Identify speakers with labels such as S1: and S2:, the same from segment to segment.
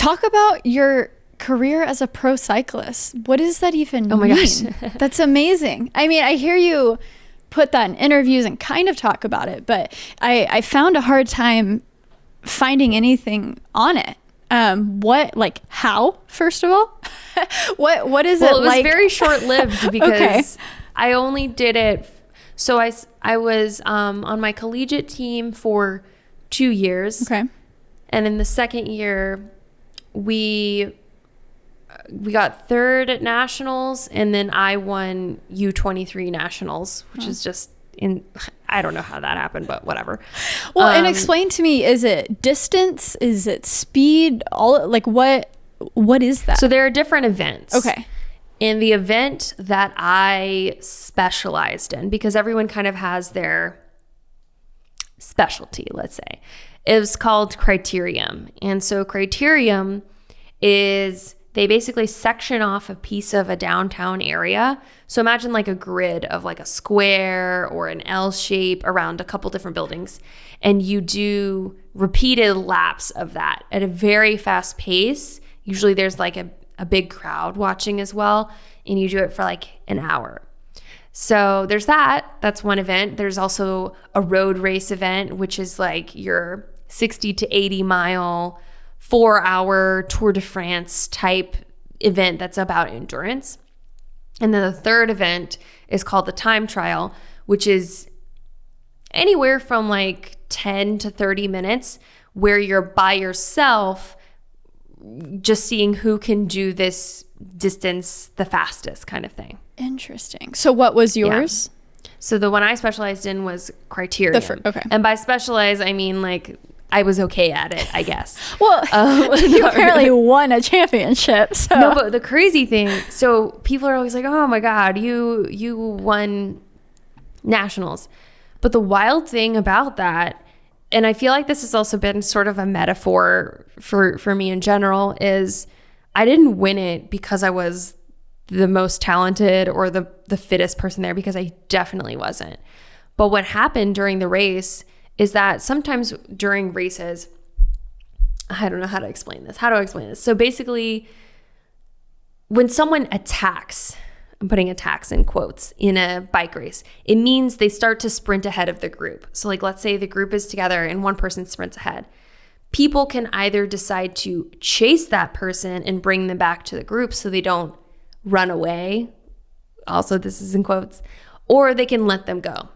S1: Talk about your career as a pro cyclist. What does that even mean? Oh my gosh. That's amazing. I mean, I hear you put that in interviews and kind of talk about it, but I found a hard time finding anything on it. How, first of all? what is it like? Well,
S2: it was very short-lived because I only did it. So I was on my collegiate team for 2 years.
S1: Okay.
S2: And in the second year, we got third at nationals, and then I won U23 nationals, which is just I don't know how that happened, but whatever.
S1: Well, and explain to me, is it distance? Is it speed? What is that?
S2: So there are different events.
S1: Okay.
S2: And the event that I specialized in, because everyone kind of has their specialty, let's say, it was called Criterium. And so Criterium is, they basically section off a piece of a downtown area. So imagine like a grid of like a square or an L shape around a couple different buildings. And you do repeated laps of that at a very fast pace. Usually there's like a big crowd watching as well. And you do it for like an hour. So there's that. That's one event. There's also a road race event, which is like your 60 to 80 mile 4-hour Tour de France type event that's about endurance. And then the third event is called the time trial, which is anywhere from like 10 to 30 minutes where you're by yourself just seeing who can do this distance the fastest kind of thing.
S1: Interesting. So what was yours?
S2: Yeah. So the one I specialized in was Criterium.
S1: Okay.
S2: And by specialize, I mean like I was okay at it, I guess.
S1: Well, you apparently won a championship. So.
S2: No, but the crazy thing, so people are always like, oh my God, you won nationals. But the wild thing about that, and I feel like this has also been sort of a metaphor for me in general, is I didn't win it because I was the most talented or the fittest person there, because I definitely wasn't. But what happened during the race is that sometimes during races, I don't know how to explain this. How do I explain this? So basically, when someone attacks, I'm putting attacks in quotes, in a bike race, it means they start to sprint ahead of the group. So like, let's say the group is together and one person sprints ahead. People can either decide to chase that person and bring them back to the group so they don't run away. Also, this is in quotes. Or they can let them go.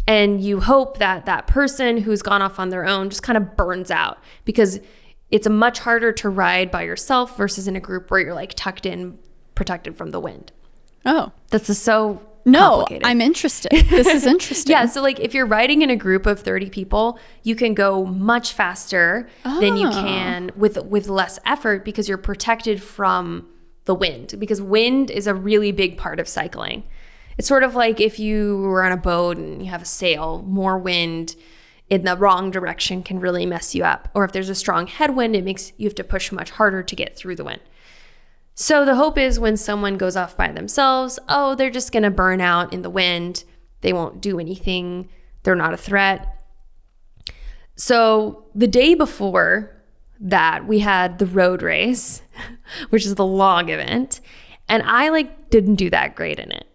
S2: And you hope that that person who's gone off on their own just kind of burns out, because it's much harder to ride by yourself versus in a group where you're like tucked in, protected from the wind.
S1: Oh,
S2: that's so
S1: complicated. I'm interested. This is interesting.
S2: Yeah. So like if you're riding in a group of 30 people, you can go much faster than you can with less effort, because you're protected from the wind, because wind is a really big part of cycling. It's sort of like if you were on a boat and you have a sail, more wind in the wrong direction can really mess you up. Or if there's a strong headwind, it makes you have to push much harder to get through the wind. So the hope is when someone goes off by themselves, they're just going to burn out in the wind. They won't do anything. They're not a threat. So the day before that, we had the road race, which is the long event. And I didn't do that great in it.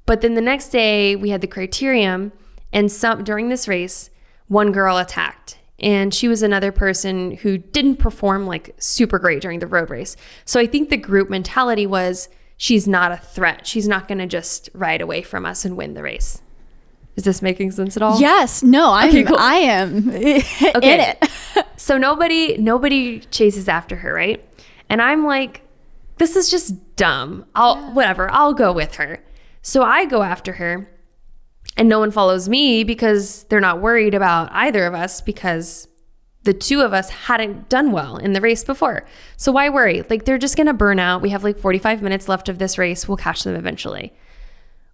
S2: But then the next day we had the Criterium, and during this race, one girl attacked, and she was another person who didn't perform super great during the road race. So I think the group mentality was, she's not a threat. She's not going to just ride away from us and win the race. Is this making sense at all?
S1: Yes. No, I am in it.
S2: So nobody chases after her, right? And I'm like, this is just dumb. Whatever, I'll go with her. So I go after her, and no one follows me because they're not worried about either of us, because the two of us hadn't done well in the race before. So why worry? They're just going to burn out. We have 45 minutes left of this race. We'll catch them eventually.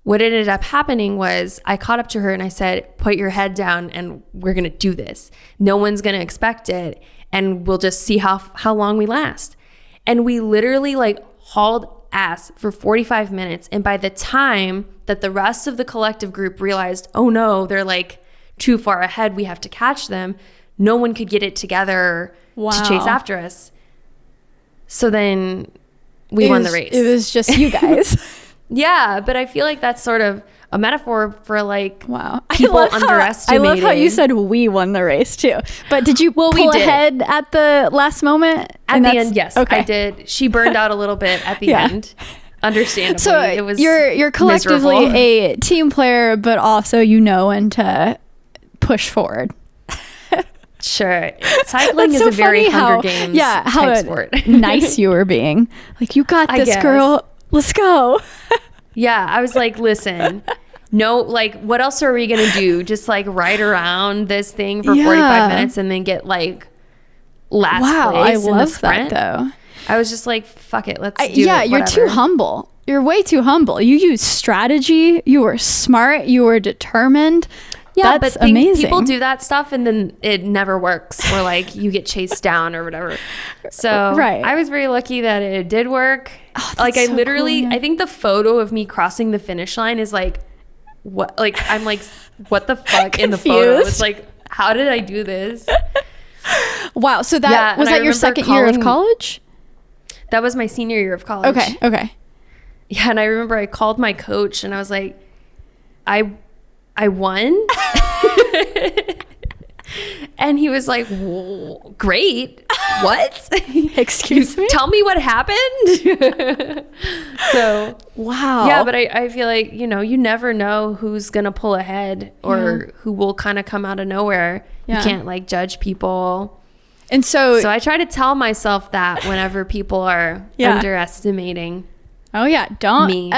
S2: What ended up happening was I caught up to her and I said, put your head down and we're going to do this. No one's going to expect it, and we'll just see how long we last. And we literally hauled ass for 45 minutes. And by the time that the rest of the collective group realized, oh no, they're too far ahead, we have to catch them, no one could get it together to chase after us. So then we won the race.
S1: It was just you guys.
S2: Yeah, but I feel like that's sort of a metaphor for like,
S1: wow,
S2: people underestimating.
S1: I love how you said we won the race too. But did you pull ahead at the last moment?
S2: At the end, yes, okay. I did. She burned out a little bit at the end. Understandably,
S1: so
S2: it was
S1: you're collectively miserable. A team player, but also when to push forward.
S2: Sure, cycling is a very Hunger Games type sport.
S1: Nice you were being. Like, you got this, girl. Let's go.
S2: Yeah, I was like, listen, no, like, what else are we going to do? Just like ride around this thing for 45 minutes and then get like last place in the sprint?
S1: That though.
S2: I was just like, fuck it, let's do it.
S1: Yeah, you're too humble. You're way too humble. You use strategy. You were smart. You were determined.
S2: Yeah,
S1: that's
S2: but
S1: amazing.
S2: People do that stuff and then it never works, or like you get chased down or whatever. So I was very lucky that it did work.
S1: Oh,
S2: like I literally, cool. I think the photo of me crossing the finish line is like, what? Like I'm like, what the fuck in the photo? It's like, how did I do this?
S1: Wow. So that was that your second year of college?
S2: That was my senior year of college.
S1: Okay. Yeah,
S2: and I remember I called my coach and I was like, I won. And he was like, great. What?
S1: Excuse me?
S2: Tell me what happened. So,
S1: wow.
S2: Yeah, but I feel like, you never know who's going to pull ahead or who will kind of come out of nowhere. Yeah. You can't like judge people.
S1: And so
S2: I try to tell myself that whenever people are underestimating.
S1: Oh yeah, don't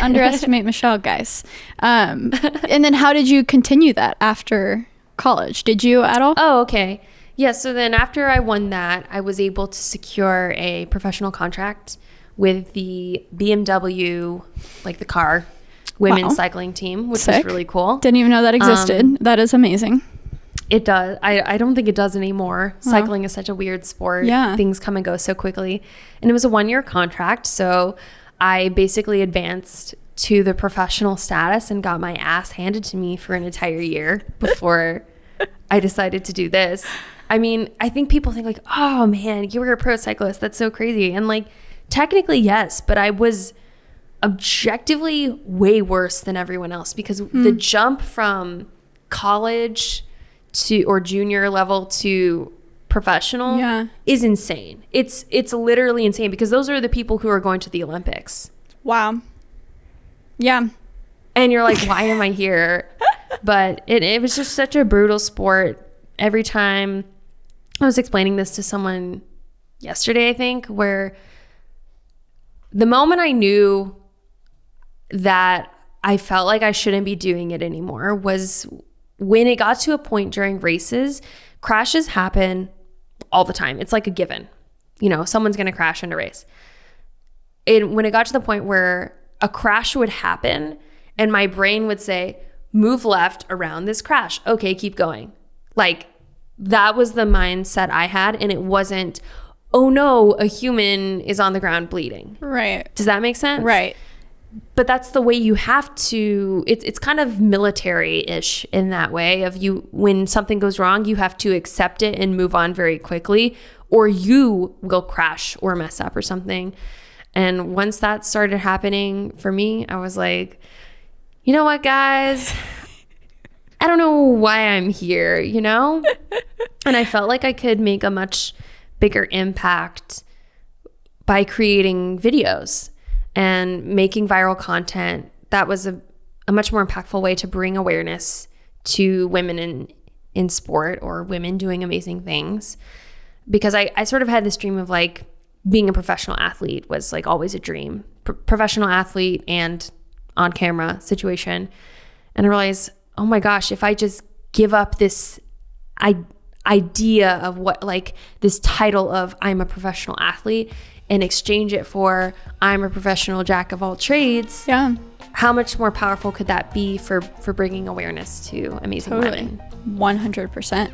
S1: underestimate Michelle, guys. And then how did you continue that after college? Did you at all?
S2: Oh, okay. Yeah, so then after I won that, I was able to secure a professional contract with the BMW, like the car, women's cycling team, which was really cool.
S1: Didn't even know that existed. That is amazing.
S2: It does. I don't think it does anymore. Wow. Cycling is such a weird sport.
S1: Yeah.
S2: Things come and go so quickly. And it was a 1-year contract, so I basically advanced to the professional status and got my ass handed to me for an entire year before I decided to do this. I mean, I think people think like, oh man, you were a pro cyclist. That's so crazy. And like, technically, yes, but I was objectively way worse than everyone else because the jump from college or junior level to professional is insane. It's literally insane because those are the people who are going to the Olympics.
S1: Wow. Yeah.
S2: And you're like, why am I here? But it was just such a brutal sport. Every time I was explaining this to someone yesterday, I think, where the moment I knew that I felt like I shouldn't be doing it anymore was when it got to a point during races. Crashes happen all the time. It's like a given. Someone's going to crash in a race. And when it got to the point where a crash would happen and my brain would say, move left around this crash. Okay, keep going. Like, that was the mindset I had. And it wasn't, oh no, a human is on the ground bleeding.
S1: Right.
S2: Does that make sense?
S1: Right.
S2: But that's the way you have to, it's kind of military-ish in that way of when something goes wrong, you have to accept it and move on very quickly, or you will crash or mess up or something. And once that started happening for me, I was like, you know what, guys? I don't know why I'm here, And I felt like I could make a much bigger impact by creating videos and making viral content. That was a much more impactful way to bring awareness to women in sport or women doing amazing things. Because I sort of had this dream of like being a professional athlete was like always a dream. Professional athlete and on camera situation. And I realized, oh my gosh, if I just give up this idea of what like this title of I'm a professional athlete and exchange it for I'm a professional jack of all trades.
S1: Yeah.
S2: How much more powerful could that be for bringing awareness to amazing women?
S1: 100%.